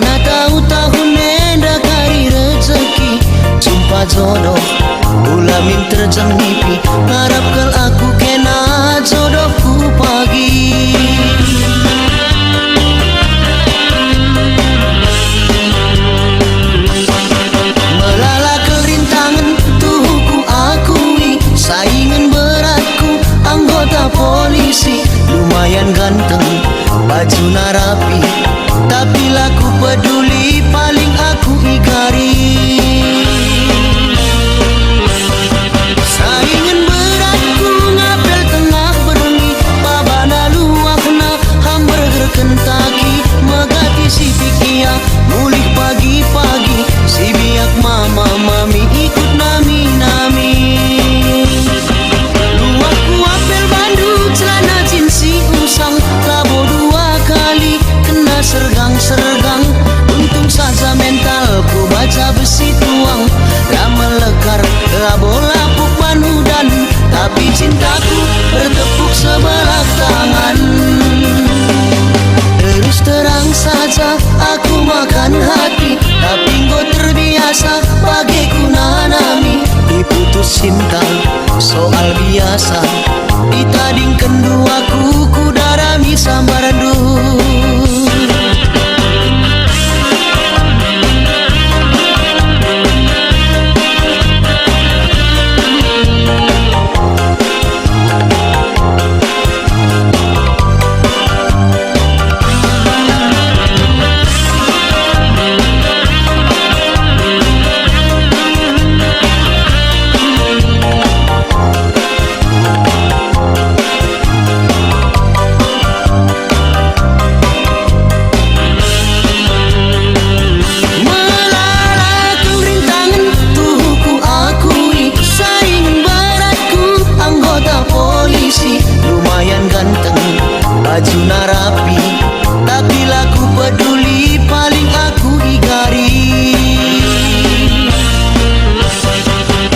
Mana tahu tahun nenda kari rezeki jumpa jodoh ulamin terjang mimpi harap kel aku kena jodohku pagi. Melala kerintangan tuhuku akui saingan beratku anggota polisi lumayan ganteng baju narapi tapi laku peduli paling aku igari. Saingan beratku ngapel tengah berengi babana luakna hamburger Kentucky megati si pikia mulih pagi-pagi si biak mama mami ikut nami-nami. Luakku apel bandung celana jinsi usang labo 2 kali kena sergang-sergang untung saja mentalku baca besi tuang lah melekar labo lapuk panudan tapi cintaku bertepuk sebelah tangan. Terus terang saja aku makan hati tapi kau terbiasa bagiku nanami diputus cinta soal biasa ditadingkan duaku kudarami sambarandu. Lumayan ganteng baju narapi tapi laku peduli paling aku igari.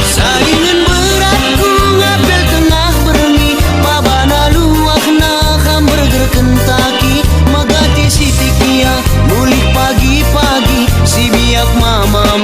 Saingan beratku ngapel tengah berengi babana luakna hamburger Kentucky megati si tikia mulih pagi-pagi si biak mama